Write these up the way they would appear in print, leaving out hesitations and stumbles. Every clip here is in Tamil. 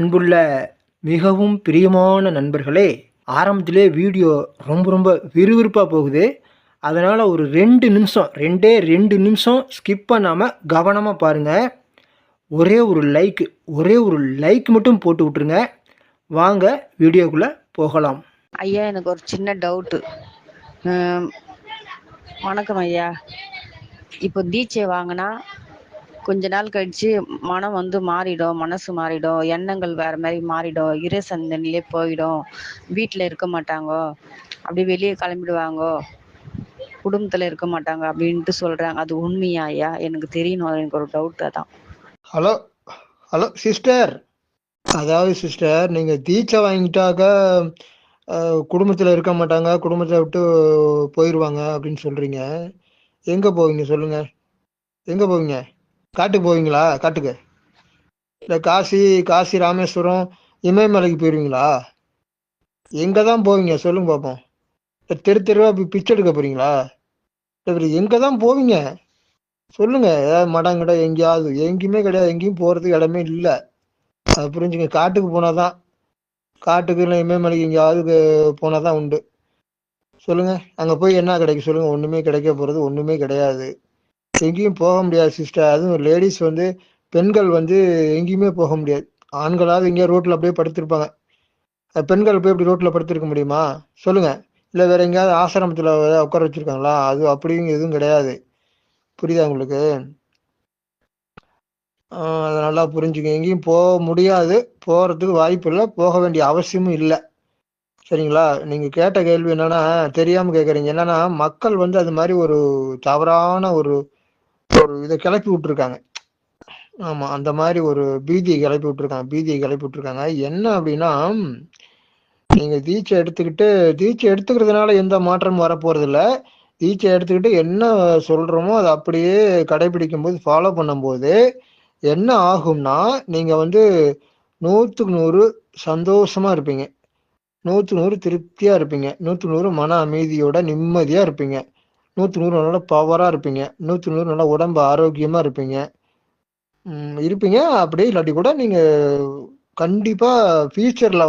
அன்புள்ள மிகவும் பிரியமான நண்பர்களே, ஆரம்பத்திலே வீடியோ ரொம்ப விறுவிறுப்பா போகுது. அதனால ஒரு 2 நிமிஷம் 2 நிமிஷம் ஸ்கிப் பண்ணாம கவனமா பாருங்க. ஒரே ஒரு லைக் மட்டும் போட்டு விட்டுருங்க. வாங்க வீடியோக்குள்ள போகலாம். ஐயா, எனக்கு ஒரு சின்ன டவுட்டு. வணக்கம் ஐயா. இப்போ தீட்சை வாங்கினா கொஞ்ச நாள் கழிச்சு மனம் மாறிடும், மனசு மாறிடும், எண்ணங்கள் வேற மாதிரி மாறிடும், இறை சந்தனிலே போயிடும், வீட்டில் இருக்க மாட்டாங்க, அப்படி வெளியே கிளம்பிடுவாங்க, குடும்பத்தில் இருக்க மாட்டாங்க அப்படின்ட்டு சொல்றாங்க. அது உண்மையா ஐயா? எனக்கு தெரியணும், எனக்கு ஒரு டவுட். அதான். Hello sister. அதாவது சிஸ்டர், நீங்க தீட்சை வாங்கிட்டாக்க குடும்பத்தில் இருக்க மாட்டாங்க, குடும்பத்தை விட்டு போயிடுவாங்க அப்படின்னு சொல்றீங்க. எங்க போவீங்க சொல்லுங்க? எங்க போவீங்க? காட்டுக்கு போவீங்களா? காட்டுக்கு இல்லை காசி ராமேஸ்வரம் இமயமலைக்கு போயிருவீங்களா? எங்க தான் போவீங்க சொல்லுங்க பார்ப்போம். தெருவா பிச்சை எடுக்க போறீங்களா? எங்க தான் போவீங்க சொல்லுங்க? ஏதாவது மடம் கிடையாது, எங்கேயாவது? எங்கேயுமே கிடையாது, எங்கேயும் போறதுக்கு இடமே இல்லை. அது புரிஞ்சுங்க. காட்டுக்கு போனாதான், காட்டுக்கு இல்லை இமயமலைக்கு எங்கேயாவது போனாதான் உண்டு. சொல்லுங்க, அங்க போய் என்ன கிடைக்கும் சொல்லுங்க? ஒண்ணுமே கிடைக்க போறது ஒண்ணுமே கிடையாது. எங்கேயும் போக முடியாது சிஸ்டர். அதுவும் லேடிஸ் பெண்கள் எங்கேயுமே போக முடியாது. ஆண்களாவது எங்கேயா ரோட்ல அப்படியே படுத்திருப்பாங்க. பெண்கள் போய் இப்படி ரோட்ல படுத்திருக்க முடியுமா சொல்லுங்க? இல்ல வேற எங்கேயாவது ஆசிரமத்துல உட்கார வச்சிருக்காங்களா? அது அப்படியும் எதுவும் கிடையாது. புரியுதா உங்களுக்கு? அதை நல்லா புரிஞ்சுக்க. எங்கேயும் போக முடியாது, போறதுக்கு வாய்ப்பு இல்லை, போக வேண்டிய அவசியமும் இல்லை. சரிங்களா? நீங்க கேட்ட கேள்வி என்னன்னா, தெரியாம கேக்குறீங்க. என்னன்னா, மக்கள் அது மாதிரி ஒரு தவறான ஒரு இதை கிளப்பி விட்டுருக்காங்க. ஆமா, அந்த மாதிரி ஒரு பீதியை கிளப்பி விட்டுருக்காங்க. என்ன அப்படின்னா, நீங்க தீட்சை எடுத்துக்கிறதுனால எந்த மாற்றமும் வரப்போறது இல்லை. தீட்சை எடுத்துக்கிட்டு என்ன சொல்றோமோ அதை அப்படியே கடைபிடிக்கும் போது, ஃபாலோ பண்ணும்போது என்ன ஆகும்னா, நீங்க 100க்கு 100 சந்தோஷமா இருப்பீங்க, 100க்கு 100 திருப்தியா இருப்பீங்க, 100க்கு 100 மன அமைதியோட நிம்மதியா இருப்பீங்க, 100க்கு 100 நல்லா பவரா இருப்பீங்க, 100க்கு 100 நல்லா உடம்பு ஆரோக்கியமா இருப்பீங்க. அப்படியே இல்லாட்டி கூட நீங்க கண்டிப்பா ஃபியூச்சர்ல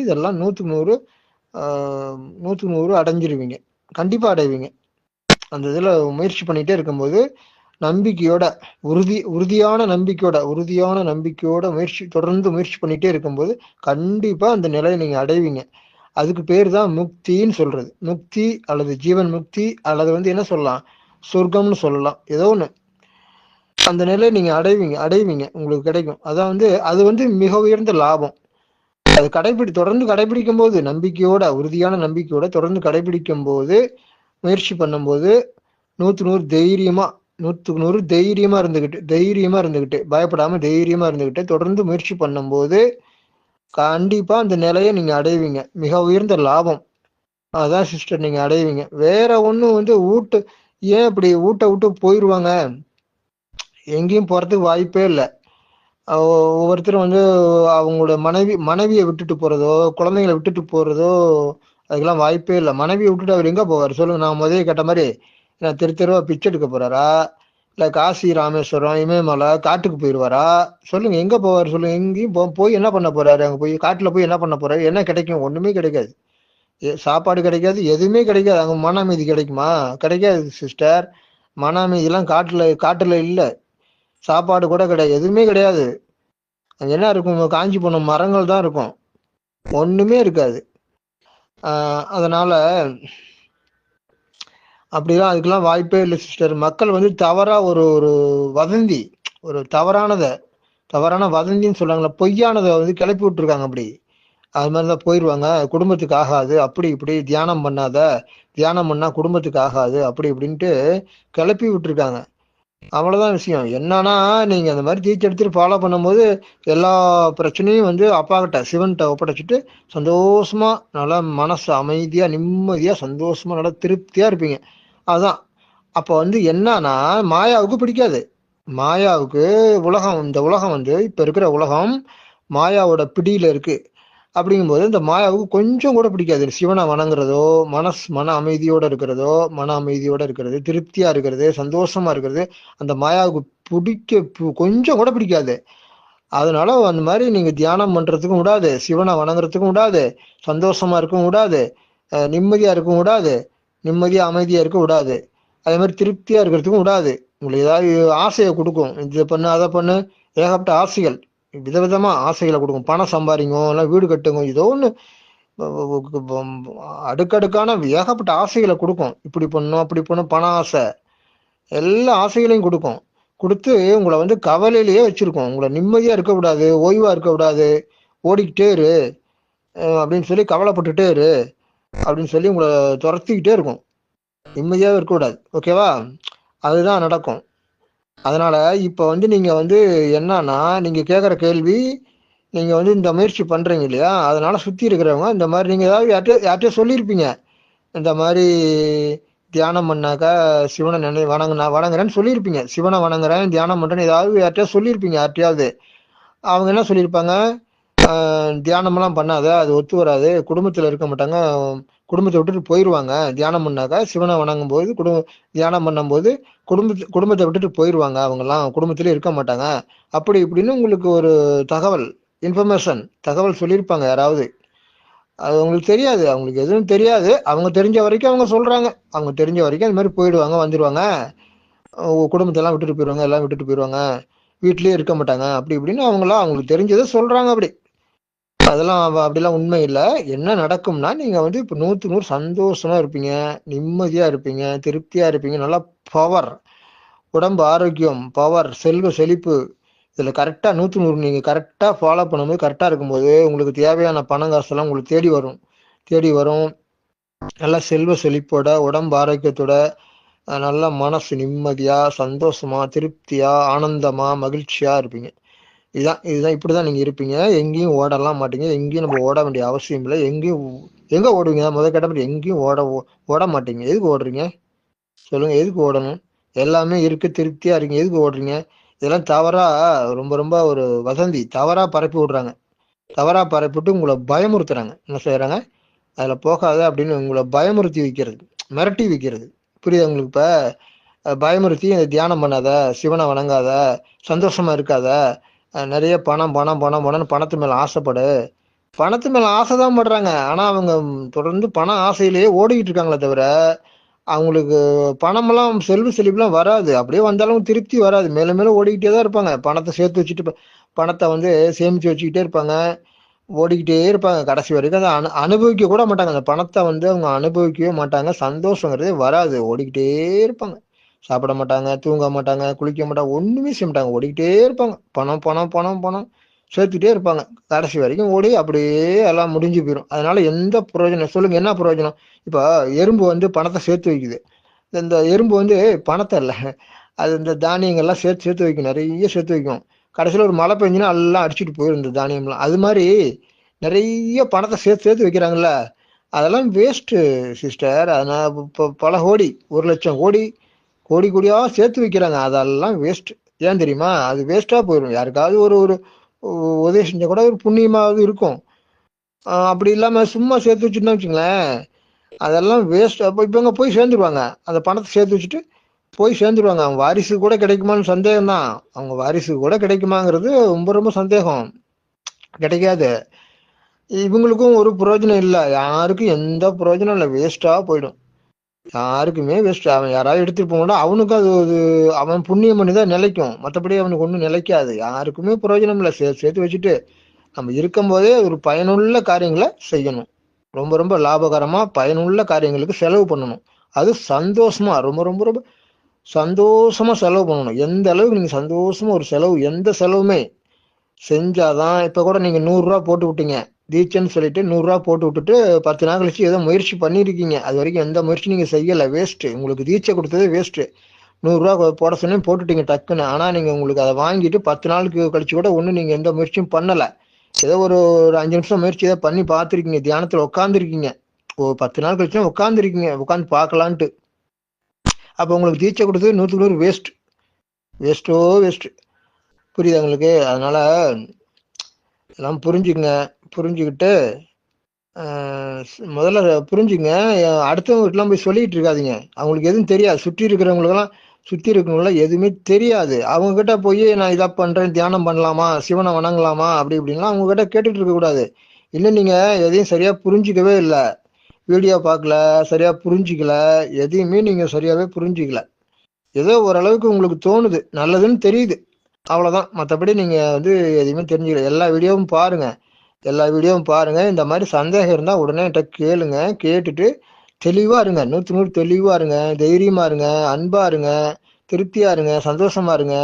இதெல்லாம் 100க்கு 100 அடைஞ்சிருவீங்க. கண்டிப்பா அடைவீங்க. அந்த இதுல முயற்சி பண்ணிட்டே இருக்கும்போது, நம்பிக்கையோட, உறுதியான நம்பிக்கையோட தொடர்ந்து முயற்சி பண்ணிட்டே இருக்கும்போது கண்டிப்பா அந்த நிலையை நீங்க அடைவீங்க. அதுக்கு பேர் தான் முக்தின்னு சொல்றது. முக்தி அல்லது ஜீவன் முக்தி, அல்லது என்ன சொல்லலாம், சொர்க்கம்னு சொல்லலாம், ஏதோ ஒண்ணு. அந்த நிலையை நீங்க அடைவீங்க, உங்களுக்கு கிடைக்கும். அதான் அது மிக உயர்ந்த லாபம். அது தொடர்ந்து கடைபிடிக்கும் போது, உறுதியான நம்பிக்கையோட தொடர்ந்து கடைபிடிக்கும் போது, முயற்சி பண்ணும்போது 100க்கு 100 தைரியமா இருந்துகிட்டு பயப்படாம தைரியமா இருந்துகிட்டு தொடர்ந்து முயற்சி பண்ணும்போது கண்டிப்பா அந்த நிலையை நீங்க அடைவீங்க. மிக உயர்ந்த லாபம். அதான் சிஸ்டர், நீங்க அடைவீங்க. வேற ஒண்ணும் ஏன் இப்படி ஊட்ட விட்டு போயிருவாங்க? எங்கேயும் போறதுக்கு வாய்ப்பே இல்லை. ஒவ்வொருத்தரும் அவங்களோட மனைவியை விட்டுட்டு போறதோ, குழந்தைங்களை விட்டுட்டு போறதோ, அதுக்கெல்லாம் வாய்ப்பே இல்லை. மனைவியை விட்டுட்டு அவர் எங்க போவார் சொல்லுங்க? நான் முதல்ல கேட்ட மாதிரி நான் தெருவா பிச்சை எடுக்க போறாரா? இல்ல காசி ராமேஸ்வரம் இமயமலை காட்டுக்கு போயிடுவாரா? சொல்லுங்க, எங்க போவார் சொல்லுங்க? எங்கேயும் போய் என்ன பண்ண போறாரு? அங்க போய் காட்டுல போய் என்ன பண்ண போறாரு? என்ன கிடைக்கும்? ஒண்ணுமே கிடைக்காது. சாப்பாடு கிடைக்காது, எதுவுமே கிடைக்காது. அங்க மன அமைதி கிடைக்குமா? கிடைக்காது சிஸ்டர். மன அமைதி எல்லாம் காட்டுல இல்ல. சாப்பாடு கூட கிடையாது, எதுவுமே கிடையாது. அங்க என்ன இருக்கும்? காஞ்சி போன மரங்கள் தான் இருக்கும், ஒண்ணுமே இருக்காது. அதனால அப்படிலாம் அதுக்கெல்லாம் வாய்ப்பே இல்லை சிஸ்டர். மக்கள் தவறா ஒரு வதந்தி, ஒரு தவறான வதந்தின்னு சொல்றாங்களா, பொய்யானதை கிளப்பி விட்டுருக்காங்க. அப்படி அது மாதிரிதான் போயிடுவாங்க, குடும்பத்துக்கு ஆகாது, அப்படி இப்படி தியானம் பண்ணா குடும்பத்துக்கு ஆகாது, அப்படி இப்படின்ட்டு கிளப்பி விட்டுருக்காங்க. அவ்வளவுதான் விஷயம். என்னன்னா, நீங்க அந்த மாதிரி தீட்சை எடுத்துட்டு ஃபாலோ பண்ணும்போது எல்லா பிரச்சனையும் அப்பா கிட்ட, சிவன்கிட்ட ஒப்படைச்சிட்டு சந்தோஷமா, நல்லா மனசு அமைதியா நிம்மதியா சந்தோஷமா நல்லா திருப்தியா இருப்பீங்க. அதான். அப்ப என்னன்னா, மாயாவுக்கு பிடிக்காது. மாயாவுக்கு இந்த உலகம் இப்ப இருக்கிற உலகம் மாயாவோட பிடியில இருக்கு. அப்படிங்கும்போது இந்த மாயாவுக்கு கொஞ்சம் கூட பிடிக்காது சிவனை வணங்குறதோ, மன அமைதியோட இருக்கிறது, திருப்தியா இருக்கிறது, சந்தோஷமா இருக்கிறது. அந்த மாயாவுக்கு கொஞ்சம் கூட பிடிக்காது. அதனால அந்த மாதிரி நீங்க தியானம் பண்றதுக்கும் விடாது, சிவனை வணங்குறதுக்கும் விடாது, சந்தோஷமா இருக்கவும் விடாது, நிம்மதியா இருக்கவும் விடாது, நிம்மதியா அமைதியா இருக்க விடாது, அதே மாதிரி திருப்தியா இருக்கிறதுக்கும் விடாது. உங்களுக்கு ஏதாவது ஆசையை கொடுக்கும், இதை பண்ணு அதை பண்ணு, ஏகப்பட்ட ஆசைகள், விதவிதமா ஆசைகளை கொடுக்கும். பணம் சம்பாதிங்க, இல்லை வீடு கட்டுங்க, ஏதோ ஒன்று அடுக்கடுக்கான ஏகப்பட்ட ஆசைகளை கொடுக்கும். இப்படி பண்ணும் அப்படி பண்ணும், பண ஆசை, எல்லா ஆசைகளையும் கொடுக்கும். கொடுத்து உங்களை வந்து கவலையிலேயே வச்சிருக்கோம். உங்களை நிம்மதியா இருக்க விடாது, ஓய்வா இருக்க விடாது, ஓடிக்கிட்டே இரு அப்படின்னு சொல்லி, கவலைப்பட்டுட்டே இரு அப்படின்னு சொல்லி உங்களை துரத்திக்கிட்டே இருக்கும். நிம்மதியாவே இருக்க விடாது. ஓகேவா? அதுதான் நடக்கும். அதனால இப்ப வந்து நீங்க வந்து என்னன்னா, நீங்க கேட்குற கேள்வி, நீங்க வந்து இந்த முயற்சி பண்றீங்க இல்லையா, அதனால சுத்தி இருக்கிறவங்க இந்த மாதிரி நீங்க ஏதாவது யார்கிட்டயோ சொல்லியிருப்பீங்க, இந்த மாதிரி தியானம் பண்ணாக்கா சிவனை வணங்குறேன்னு சொல்லியிருப்பீங்க, சிவனை வணங்குறேன் தியானம் பண்றேன்னு ஏதாவது யார்கிட்டயோ சொல்லியிருப்பீங்க. யார்கிட்டயாவது அவங்க என்ன சொல்லியிருப்பாங்க, தியானமெல்லாம் பண்ணாத, அது ஒத்து வராது, குடும்பத்துல இருக்க மாட்டாங்க, குடும்பத்தை விட்டுட்டு போயிடுவாங்க, தியானம் பண்ணாக்கா சிவனை வணங்கும் போது தியானம் பண்ணும்போது குடும்பத்தை விட்டுட்டு போயிடுவாங்க, அவங்கெல்லாம் குடும்பத்திலே இருக்க மாட்டாங்க, அப்படி இப்படின்னு உங்களுக்கு ஒரு தகவல் சொல்லியிருப்பாங்க யாராவது. அது அவங்களுக்கு தெரியாது, அவங்களுக்கு எதுவும் தெரியாது, அவங்க தெரிஞ்ச வரைக்கும் அவங்க சொல்றாங்க, அவங்க தெரிஞ்ச வரைக்கும் அது மாதிரி போயிடுவாங்க, வந்துடுவாங்க, குடும்பத்தெல்லாம் விட்டுட்டு போயிடுவாங்க, எல்லாம் விட்டுட்டு போயிடுவாங்க, வீட்லயே இருக்க மாட்டாங்க, அப்படி இப்படின்னு அவங்களுக்கு தெரிஞ்சதை சொல்றாங்க. அப்படி அதெல்லாம் அப்படிலாம் உண்மை இல்லை. என்ன நடக்கும்னா, நீங்க வந்து இப்ப 100% சந்தோஷமா இருப்பீங்க, நிம்மதியா இருப்பீங்க, திருப்தியா இருப்பீங்க, நல்லா பவர், உடம்பு ஆரோக்கியம், பவர், செல்வ செழிப்பு, இதுல கரெக்டா 100 நீங்க கரெக்டா ஃபாலோ பண்ணும்போது, கரெக்டா இருக்கும்போது உங்களுக்கு தேவையான பணம் காசெல்லாம் உங்களுக்கு தேடி வரும். நல்லா செல்வ செழிப்போட, உடம்பு ஆரோக்கியத்தோட, நல்ல மனசு நிம்மதியா, சந்தோஷமா, திருப்தியா, ஆனந்தமா, மகிழ்ச்சியா இருப்பீங்க. இதுதான் இப்படிதான் நீங்க இருப்பீங்க. எங்கேயும் ஓடலாம் மாட்டீங்க, எங்கேயும் நம்ம ஓட வேண்டிய அவசியம் இல்லை. எங்க ஓடுவீங்க? முதல் கேட்ட மாதிரி எங்கேயும் ஓட மாட்டீங்க. எதுக்கு ஓடுறீங்க சொல்லுங்க? எதுக்கு ஓடணும்? எல்லாமே இருக்கு, திருப்தியா இருக்கீங்க, எதுக்கு ஓடுறீங்க? இதெல்லாம் தவறா, ரொம்ப ரொம்ப ஒரு வதந்தி, தவறா பரப்பி விடுறாங்க. தவறா பரப்பிட்டு உங்களை பயமுறுத்துறாங்க. என்ன செய்யறாங்க? அதுல போகாத அப்படின்னு உங்களை பயமுறுத்தி வைக்கிறது, மிரட்டி வைக்கிறது. புரியுது உங்களுக்கு? இப்ப பயமுறுத்தி தியானம் பண்ணாத, சிவனை வணங்காத, சந்தோஷமா இருக்காத, நிறைய பணம் பணம் பணம் பணம்னு பணத்து மேல ஆசைப்படு. பணத்து மேல ஆசைதான் படுறாங்க, ஆனா அவங்க தொடர்ந்து பண ஆசையிலேயே ஓடிக்கிட்டு இருக்காங்களே தவிர, அவங்களுக்கு பணமெல்லாம் செல்வ செழிப்புலாம் வராது. அப்படியே வந்தாலும் திருப்தி வராது. மேலும் மேலும் ஓடிக்கிட்டே தான் இருப்பாங்க. பணத்தை சேர்த்து வச்சுட்டு, பணத்தை வந்து சேமிச்சு வச்சுக்கிட்டே இருப்பாங்க, ஓடிக்கிட்டே இருப்பாங்க கடைசி வரைக்கும். அதை அனுபவிக்க கூட மாட்டாங்க. அந்த பணத்தை வந்து அவங்க அனுபவிக்கவே மாட்டாங்க. சந்தோஷங்கிறதே வராது. ஓடிக்கிட்டே இருப்பாங்க. சாப்பிட மாட்டாங்க, தூங்க மாட்டாங்க, குளிக்க மாட்டாங்க, ஒண்ணுமே செய்ய மாட்டாங்க. ஓடிக்கிட்டே இருப்பாங்க. பணம் பணம் பணம் பணம் சேர்த்துட்டே இருப்பாங்க. கடைசி வரைக்கும் ஓடி அப்படியே எல்லாம் முடிஞ்சு போயிடும். அதனால எந்த பிரயோஜனம் சொல்லுங்க? என்ன பிரயோஜனம்? இப்ப எறும்பு வந்து பணத்தை சேர்த்து வைக்குது. இந்த எறும்பு வந்து பணத்தை இல்லை, அது இந்த தானியங்கள்லாம் சேர்த்து சேர்த்து வைக்கும், நிறைய சேர்த்து வைக்கும். கடைசியில் ஒரு மழை பெஞ்சுன்னா எல்லாம் அடிச்சுட்டு போயிடும் இந்த தானியம்லாம். அது மாதிரி நிறைய பணத்தை சேர்த்து சேர்த்து வைக்கிறாங்கல்ல, அதெல்லாம் வேஸ்ட்டு சிஸ்டர். அதனால் இப்போ பல கோடி, 1,00,000 கோடி, கோடி கோடியா சேர்த்து வைக்கிறாங்க, அதெல்லாம் வேஸ்ட். ஏன் தெரியுமா? அது வேஸ்டா போயிடும். யாருக்காவது ஒரு ஒரு உதவி செஞ்சா கூட ஒரு புண்ணியமாவது இருக்கும். அப்படி இல்லாம சும்மா சேர்த்து வச்சுட்டோம்னு வச்சுங்களேன், அதெல்லாம் வேஸ்ட். அப்போ இப்போ இவங்க போய் சேர்ந்துருவாங்க, அந்த பணத்தை சேர்த்து வச்சுட்டு போய் சேர்ந்துருவாங்க. அவங்க வாரிசு கூட கிடைக்குமான்னு சந்தேகம் தான். அவங்க வாரிசு கூட கிடைக்குமாங்கிறது ரொம்ப ரொம்ப சந்தேகம். கிடைக்காது. இவங்களுக்கும் ஒரு பிரயோஜனம் இல்லை, யாருக்கும் எந்த பிரயோஜனம் இல்லை, வேஸ்டா போயிடும். யாருக்குமே வேஸ்ட். அவன் யாராவது எடுத்துட்டு போனா அவனுக்கும் அது அவன் புண்ணியம் பண்ணி தான் நிலைக்கும், மற்றபடி அவனுக்கு ஒன்றும் நிலைக்காது. யாருக்குமே பிரயோஜனம் இல்லை. சேர்த்து வச்சுட்டு நம்ம இருக்கும் போதே ஒரு பயனுள்ள காரியங்களை செய்யணும். ரொம்ப ரொம்ப லாபகரமா பயனுள்ள காரியங்களுக்கு செலவு பண்ணணும். அது சந்தோஷமா, ரொம்ப ரொம்ப ரொம்ப சந்தோஷமா செலவு பண்ணணும். எந்த அளவுக்கு நீங்க சந்தோஷமா ஒரு செலவு, எந்த செலவுமே செஞ்சாதான். இப்ப கூட நீங்க 100 போட்டு விட்டீங்க தீட்சைன்னு சொல்லிட்டு, 100 போட்டு விட்டுட்டு 10 நாள் கழிச்சு ஏதோ முயற்சி பண்ணிருக்கீங்க, அது வரைக்கும் எந்த முயற்சி நீங்க செய்யல, வேஸ்ட். உங்களுக்கு தீட்சை கொடுத்தது வேஸ்ட். 100 போட சொன்னே போட்டுட்டீங்க டக்குன்னு. ஆனா நீங்க உங்களுக்கு அதை வாங்கிட்டு 10 நாளுக்கு கழிச்சு கூட ஒண்ணு நீங்க எந்த முயற்சியும் பண்ணல. ஏதோ ஒரு 5 நிமிஷம் முயற்சி ஏதோ பண்ணி பார்த்துருக்கீங்க, தியானத்துல உட்காந்துருக்கீங்க, 10 நாள் கழிச்சு உட்காந்துருக்கீங்க, உட்காந்து பார்க்கலான்ட்டு. அப்ப உங்களுக்கு தீட்சை கொடுத்தது 100% வேஸ்ட். வேஸ்ட். புரியுது உங்களுக்கு? அதனால எல்லாம் புரிஞ்சுங்க. புரிஞ்சுக்கிட்டு முதல்ல புரிஞ்சுங்க. அடுத்தவங்க வீட்டுலாம் போய் சொல்லிட்டு இருக்காதீங்க, அவங்களுக்கு எதுவும் தெரியாது. சுற்றி இருக்கிறவங்களுக்கெல்லாம் சுத்தி இருக்கவங்கள எதுவுமே தெரியாது. அவங்க கிட்ட போய் நான் இதை பண்றேன், தியானம் பண்ணலாமா, சிவனை வணங்கலாமா, அப்படி இப்படின்லாம் அவங்க கிட்ட கேட்டுட்டு இருக்க கூடாது. இல்லை நீங்க எதையும் சரியா புரிஞ்சிக்கவே இல்லை, வீடியோ பார்க்கல, சரியா புரிஞ்சிக்கல, எதையுமே நீங்க சரியாவே புரிஞ்சிக்கல. ஏதோ ஓரளவுக்கு உங்களுக்கு தோணுது, நல்லதுன்னு தெரியுது, அவ்வளவுதான். மற்றபடி நீங்க எதையுமே தெரிஞ்சுக்கல. எல்லா வீடியோவும் பாருங்க. இந்த மாதிரி சந்தேகம் இருந்தா உடனே என்கிட்ட கேளுங்க. கேட்டுட்டு தெளிவா இருங்க, 100 தெளிவா இருங்க, தைரியமா இருங்க, அன்பா இருங்க, திருப்தியா இருங்க, சந்தோஷமா இருங்க.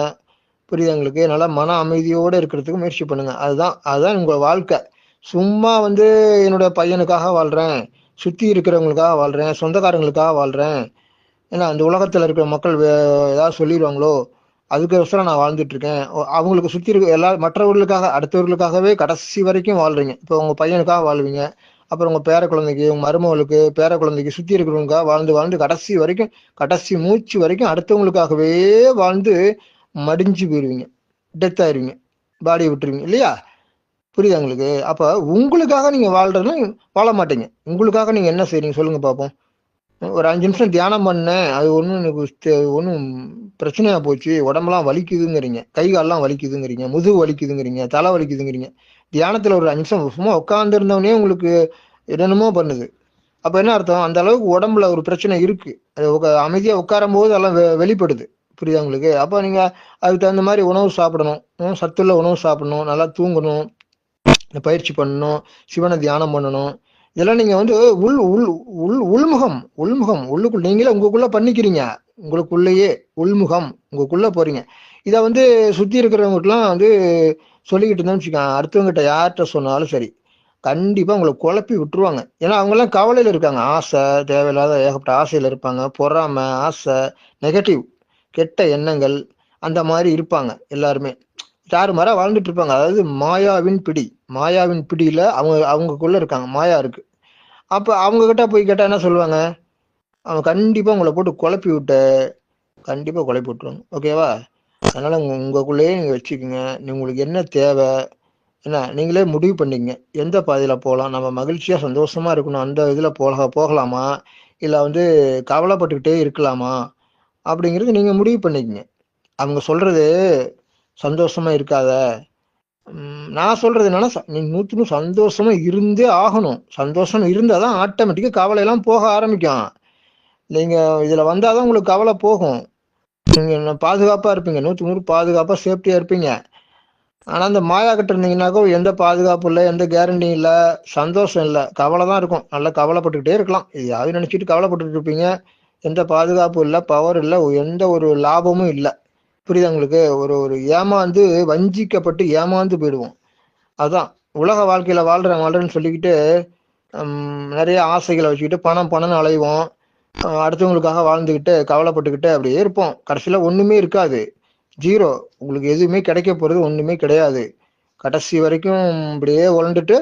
புரியுது உங்களுக்கு? நல்லா மன அமைதியோட இருக்கிறதுக்கு முயற்சி பண்ணுங்க. அதுதான் உங்க வாழ்க்கை. சும்மா என்னோட பையனுக்காக வாழ்றேன், சுத்தி இருக்கிறவங்களுக்காக வாழ்றேன், சொந்தக்காரங்களுக்காக வாழ்றேன், ஏன்னா அந்த உலகத்துல இருக்கிற மக்கள் ஏதாவது சொல்லிடுவாங்களோ அதுக்கோசரம் நான் வாழ்ந்துட்டு இருக்கேன், அவங்களுக்கு சுத்தி இருக்க எல்லா மற்றவர்களுக்காக, அடுத்தவர்களுக்காகவே கடைசி வரைக்கும் வாழ்றீங்க. இப்போ உங்க பையனுக்காக வாழ்வீங்க, அப்புறம் உங்க பேர குழந்தைக்கு, உங்க மருமகளுக்கு, பேர குழந்தைக்கு, சுத்தி இருக்கிறவங்களுக்காக வாழ்ந்து வாழ்ந்து கடைசி வரைக்கும், கடைசி மூச்சு வரைக்கும் அடுத்தவங்களுக்காகவே வாழ்ந்து மடிஞ்சு போயிருவீங்க, டெத் ஆயிருவீங்க, பாடியை விட்டுருவீங்க இல்லையா? புரியுதா உங்களுக்கு? அப்ப உங்களுக்காக நீங்க வாழ்றதுன்னா வாழ மாட்டீங்க. உங்களுக்காக நீங்க என்ன செய்றீங்க சொல்லுங்க பார்ப்போம். ஒரு 5 நிமிஷம் தியானம் பண்ணேன், அது ஒன்றும் பிரச்சனையா போச்சு, உடம்பெல்லாம் வலிக்குதுங்கிறீங்க, கை காலெல்லாம் வலிக்குதுங்கிறீங்க, முதுகு வலிக்குதுங்கிறீங்க, தலை வலிக்குதுங்கிறீங்க. தியானத்துல ஒரு 5 நிமிஷம் சும்மா உட்கார்ந்து இருந்தவனே உங்களுக்கு என்னென்னமோ பண்ணுது. அப்ப என்ன அர்த்தம்? அந்த அளவுக்கு உடம்புல ஒரு பிரச்சனை இருக்கு. அது அமைதியா உட்காரும் போது அதெல்லாம் வெளிப்படுது. புரியுதா உங்களுக்கு? அப்ப நீங்க அதுக்கு தகுந்த மாதிரி உணவு சாப்பிடணும், சத்துள்ள உணவு சாப்பிடணும், நல்லா தூங்கணும், பயிற்சி பண்ணணும், சிவனை தியானம் பண்ணணும். இதெல்லாம் நீங்க உள் உள் உள் உள்முகம் உள்முகம் உள்ளுக்குள் நீங்களே உங்களுக்குள்ள பண்ணிக்கிறீங்க. உங்களுக்குள்ளேயே உள்முகம் உங்களுக்குள்ள போறீங்க. இதை சுத்தி இருக்கிறவங்ககிட்டலாம் சொல்லிக்கிட்டு இருந்தோம்னு வச்சுக்கோங்க, அடுத்தவங்ககிட்ட யார்கிட்ட சொன்னாலும் சரி, கண்டிப்பா உங்களை குழப்பி விட்டுருவாங்க. ஏன்னா அவங்க எல்லாம் கவலையில இருக்காங்க, ஆசை, தேவையில்லாத ஏகப்பட்ட ஆசையில இருப்பாங்க, பொறாமை, ஆசை, நெகட்டிவ், கெட்ட எண்ணங்கள், அந்த மாதிரி இருப்பாங்க எல்லாருமே. தாறுமாறா வாழ்ந்துட்டு இருப்பாங்க. அதாவது மாயாவின் பிடியில அவங்களுக்குள்ள இருக்காங்க, மாயா இருக்கு. அப்ப அவங்க கிட்ட போய் கேட்டா என்ன சொல்லுவாங்க? அவங்க கண்டிப்பா உங்களை போட்டு குழப்பி விட்டுருவாங்க. ஓகேவா? அதனால உங்களுக்குள்ளேயே நீங்க வச்சுக்கோங்க. உங்களுக்கு என்ன தேவை, என்ன நீங்களே முடிவு பண்ணிக்கங்க. எந்த பாதையில போகலாம், நம்ம மகிழ்ச்சியா சந்தோஷமா இருக்கணும், அந்த இதுல போகலாமா, இல்ல கவலைப்பட்டுக்கிட்டே இருக்கலாமா, அப்படிங்கிறது நீங்க முடிவு பண்ணிக்கங்க. அவங்க சொல்றது சந்தோஷமா இருக்காத, நான் சொல்றது என்னன்னா, நீங்க 100 சந்தோஷமா இருந்தே ஆகணும். சந்தோஷம் இருந்தாதான் ஆட்டோமேட்டிக்கா கவலை எல்லாம் போக ஆரம்பிக்கும். நீங்க இதுல வந்தாதான் உங்களுக்கு கவலை போகும். நீங்க பாதுகாப்பா இருப்பீங்க, 100 பாதுகாப்பா சேஃப்டியா இருப்பீங்க. ஆனா அந்த மாயா கிட்ட இருந்தீங்கன்னாக்கோ எந்த பாதுகாப்பு இல்லை, எந்த கேரண்டியும் இல்லை, சந்தோஷம் இல்லை, கவலை தான் இருக்கும். நல்லா கவலைப்பட்டுக்கிட்டே இருக்கலாம், எதையாவது நினைச்சிட்டு கவலைப்பட்டுட்டு இருப்பீங்க. எந்த பாதுகாப்பும் இல்லை, பவர் இல்லை, எந்த ஒரு லாபமும் இல்லை. புரியுதா உங்களுக்கு? ஒரு வஞ்சிக்கப்பட்டு ஏமாந்து போயிடுவோம். அதான் உலக வாழ்க்கையில வாழ்றேன்னு சொல்லிக்கிட்டு நிறைய ஆசைகளை வச்சுக்கிட்டு பணம்னு அலைவோம். அடுத்தவங்களுக்காக வாழ்ந்துக்கிட்டு கவலைப்பட்டுக்கிட்டு அப்படியே இருப்போம். கடைசியில ஒண்ணுமே இருக்காது, ஜீரோ. உங்களுக்கு எதுவுமே கிடைக்க போறது ஒண்ணுமே கிடையாது. கடைசி வரைக்கும் அப்படியே உழண்டுட்டு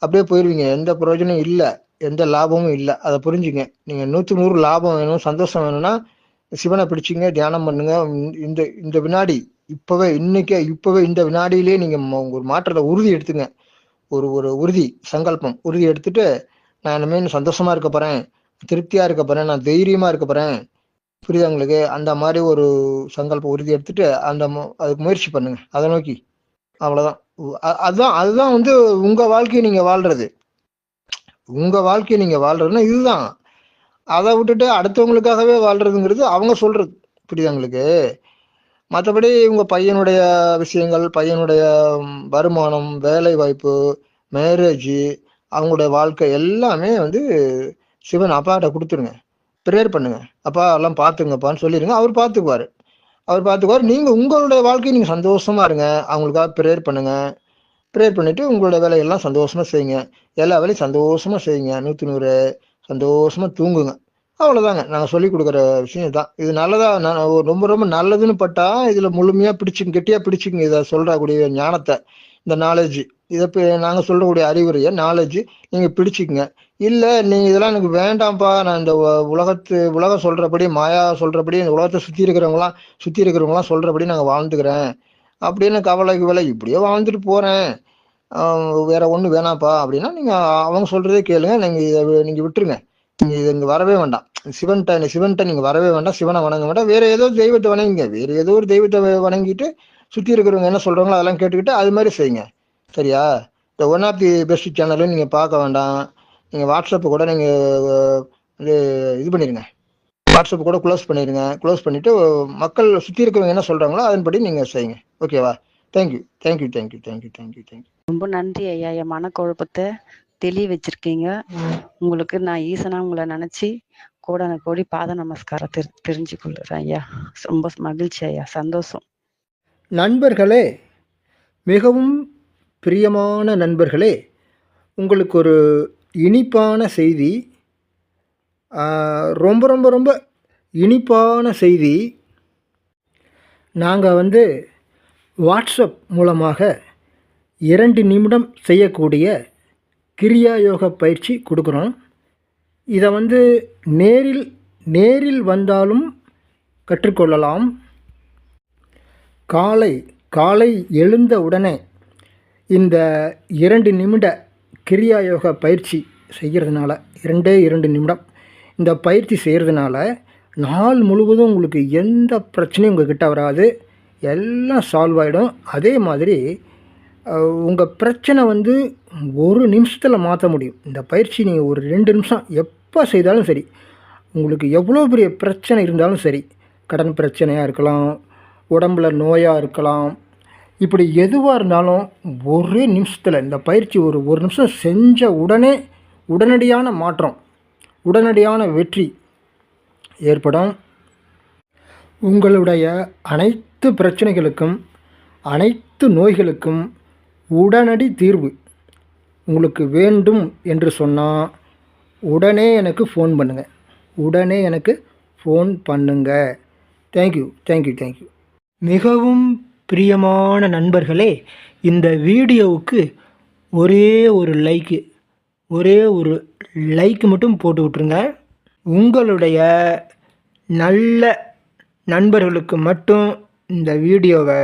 அப்படியே போயிருவீங்க. எந்த பிரயோஜனம் இல்லை, எந்த லாபமும் இல்லை. அதை புரிஞ்சுங்க. நீங்க 100 லாபம் வேணும், சந்தோஷம் வேணும்னா சிவனை பிடிச்சிங்க, தியானம் பண்ணுங்க. இந்த இந்த வினாடி, இப்பவே இந்த வினாடியிலேயே நீங்க ஒரு மாற்றத்தை உறுதி எடுத்துங்க. ஒரு உறுதி உறுதி எடுத்துட்டு, நான் இனிமேல் சந்தோஷமா இருக்க போறேன், திருப்தியா இருக்க போறேன், நான் தைரியமா இருக்க போறேன். புரியுதா உங்களுக்கு? அந்த மாதிரி ஒரு சங்கல்பம் உறுதி எடுத்துட்டு அதுக்கு முயற்சி பண்ணுங்க, அதை நோக்கி. அவ்வளவுதான். அதுதான் உங்க வாழ்க்கையை நீங்க வாழ்றது. உங்க வாழ்க்கையை நீங்க வாழ்றதுன்னா இதுதான். அதை விட்டுட்டு அடுத்தவங்களுக்காகவே வாழ்றதுங்கிறது அவங்க சொல்றது. புரியுதா உங்களுக்கு? மற்றபடி உங்க பையனுடைய விஷயங்கள், பையனுடைய வருமானம், வேலை வாய்ப்பு, மேரேஜ், அவங்களுடைய வாழ்க்கை எல்லாமே சிவன் அப்பாட்ட கொடுத்துருங்க. ப்ரேயர் பண்ணுங்க, அப்பா எல்லாம் பார்த்துங்கப்பான்னு சொல்லிடுங்க. அவர் பார்த்துக்குவார். நீங்க உங்களுடைய வாழ்க்கையை நீங்க சந்தோஷமா இருங்க. அவங்களுக்காக ப்ரேயர் பண்ணுங்க. ப்ரேயர் பண்ணிட்டு உங்களோட வேலையெல்லாம் சந்தோஷமா செய்யுங்க. எல்லா வேலையும் சந்தோஷமா செய்யுங்க. 100 சந்தோஷமா தூங்குங்க. அவ்வளவுதாங்க நாங்க சொல்லி கொடுக்குற விஷயம் தான். இது நல்லதா, ரொம்ப ரொம்ப நல்லதுன்னு பட்டா இதுல முழுமையா கெட்டியா பிடிச்சிங்க. இதை சொல்றக்கூடிய ஞானத்தை, இந்த நாலேஜ், இதை நாங்க சொல்றக்கூடிய அறிவுரைய நாலேஜ் நீங்க பிடிச்சிக்கங்க. இல்ல நீங்க இதெல்லாம் எனக்கு வேண்டாம்ப்பா, நான் இந்த உலகம் சொல்றபடி, மாயா சொல்றபடி, இந்த உலகத்தை சுத்தி இருக்கிறவங்களாம் சொல்றபடி நாங்க வாழ்ந்துக்கிறேன் அப்படின்னு கவலை இப்படியே வாழ்ந்துட்டு போறேன், வேற ஒண்ணு வேணாம்ப்பா அப்படின்னா நீங்க அவங்க சொல்றதே கேளுங்க. நீங்க விட்டுருங்க. நீங்க இங்க வரவே வேண்டாம். சிவன்கிட்ட நீங்கள் வரவே வேண்டாம், சிவனை வணங்க வேண்டாம், வேறு ஏதோ தெய்வத்தை வணங்குங்க. வேறு ஏதோ ஒரு தெய்வத்தை வணங்கிட்டு சுற்றி இருக்கிறவங்க என்ன சொல்கிறாங்களோ அதெல்லாம் கேட்டுக்கிட்டு அது மாதிரி செய்யுங்க. சரியா? இந்த ஒன் ஆஃப் தி பெஸ்ட் சேனலும் நீங்கள் பார்க்க வேண்டாம். நீங்கள் வாட்ஸ்அப்பு கூட நீங்கள் இது பண்ணிடுங்க, வாட்ஸ்அப் கூட க்ளோஸ் பண்ணிடுங்க. க்ளோஸ் பண்ணிவிட்டு மக்கள் சுற்றி இருக்கிறவங்க என்ன சொல்கிறாங்களோ அதன்படி நீங்கள் செய்யுங்க. ஓகேவா? Thank you thank you thank you thank you thank you thank you. ரொம்ப நன்றி ஐயா. என் மனக்குழப்பத்தை தெளிய வச்சிருக்கீங்க. உங்களுக்கு நான் ஈசனா உங்களை நினைச்சு கோடான கோடி பாத நமஸ்காரம் தெரிஞ்சு கொள்ளுறேன் ஐயா. ரொம்ப மகிழ்ச்சி ஐயா, சந்தோஷம். நண்பர்களே, மிகவும் பிரியமான நண்பர்களே, உங்களுக்கு ஒரு இனிப்பான செய்தி, ரொம்ப ரொம்ப ரொம்ப இனிப்பான செய்தி. நாங்கள் வாட்ஸ்அப் மூலமாக 2 நிமிடம் செய்யக்கூடிய கிரியா யோக பயிற்சி கொடுக்குறோம். இதை நேரில் வந்தாலும் கற்றுக்கொள்ளலாம். காலை எழுந்த உடனே இந்த 2 நிமிட கிரியா யோக பயிற்சி செய்கிறதுனால, 2 நிமிடம் இந்த பயிற்சி செய்கிறதுனால நாள் முழுவதும் உங்களுக்கு எந்த பிரச்சனையும் உங்கள்கிட்ட வராது, எல்லாம் சால்வ் ஆகிடும். அதே மாதிரி உங்கள் பிரச்சனை 1 நிமிஷத்தில் மாற்ற முடியும். இந்த பயிற்சி நீங்கள் ஒரு 2 நிமிஷம் எப்போ செய்தாலும் சரி, உங்களுக்கு எவ்வளோ பெரிய பிரச்சனை இருந்தாலும் சரி, கடன் பிரச்சனையாக இருக்கலாம், உடம்புல நோயாக இருக்கலாம், இப்படி எதுவாக இருந்தாலும் ஒரே நிமிஷத்தில் இந்த பயிற்சி ஒரு நிமிஷம் செஞ்ச உடனடியான மாற்றம், உடனடியான வெற்றி ஏற்படும். உங்களுடைய அனைத்து பிரச்சனைகளுக்கும், அனைத்து நோய்களுக்கும் உடனடி தீர்வு உங்களுக்கு வேண்டும் என்று சொன்னால் உடனே எனக்கு ஃபோன் பண்ணுங்கள். தேங்க்யூ. மிகவும் பிரியமான நண்பர்களே, இந்த வீடியோவுக்கு ஒரே ஒரு லைக் மட்டும் போட்டு விட்ருங்க. உங்களுடைய நல்ல நண்பர்களுக்கு மட்டும் இந்த வீடியோவை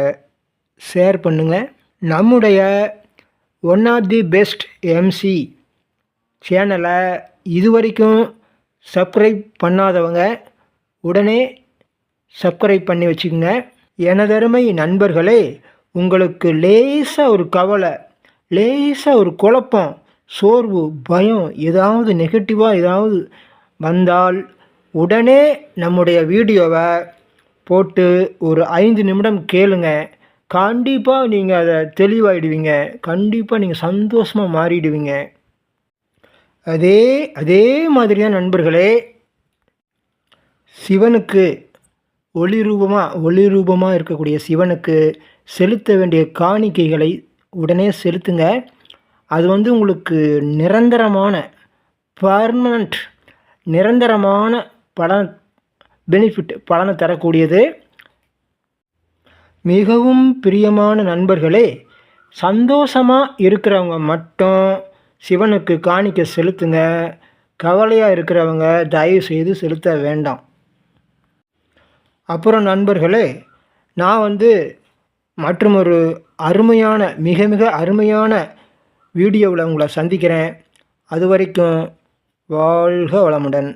ஷேர் பண்ணுங்கள். நம்முடைய one of the best MC சேனலை இதுவரைக்கும் சப்ஸ்கிரைப் பண்ணாதவங்க உடனே சப்ஸ்கிரைப் பண்ணி வச்சுக்கோங்க. எனதருமை நண்பர்களே, உங்களுக்கு லேசாக ஒரு கவலை, லேசாக ஒரு குழப்பம், சோர்வு, பயம், ஏதாவது நெகட்டிவாக ஏதாவது வந்தால் உடனே நம்முடைய வீடியோவை போட்டு ஒரு 5 நிமிடம் கேளுங்க. கண்டிப்பாக நீங்கள் அதை தெளிவாயிடுவீங்க. கண்டிப்பாக நீங்கள் சந்தோஷமாக மாறிடுவீங்க. அதே மாதிரி தான் நண்பர்களே, சிவனுக்கு ஒளி ரூபமாக இருக்கக்கூடிய சிவனுக்கு செலுத்த வேண்டிய காணிக்கைகளை உடனே செலுத்துங்க. அது உங்களுக்கு நிரந்தரமான பலனை தரக்கூடியது. மிகவும் பிரியமான நண்பர்களே, சந்தோஷமாக இருக்கிறவங்க மட்டும் சிவனுக்கு காணிக்கை செலுத்துங்க. கவலையாக இருக்கிறவங்க தயவு செய்து செலுத்த வேண்டாம். அப்புறம் நண்பர்களே, நான் மற்றும் ஒரு அருமையான மிக மிக அருமையான வீடியோவில் உங்களை சந்திக்கிறேன். அது வரைக்கும் வாழ்க வளமுடன்.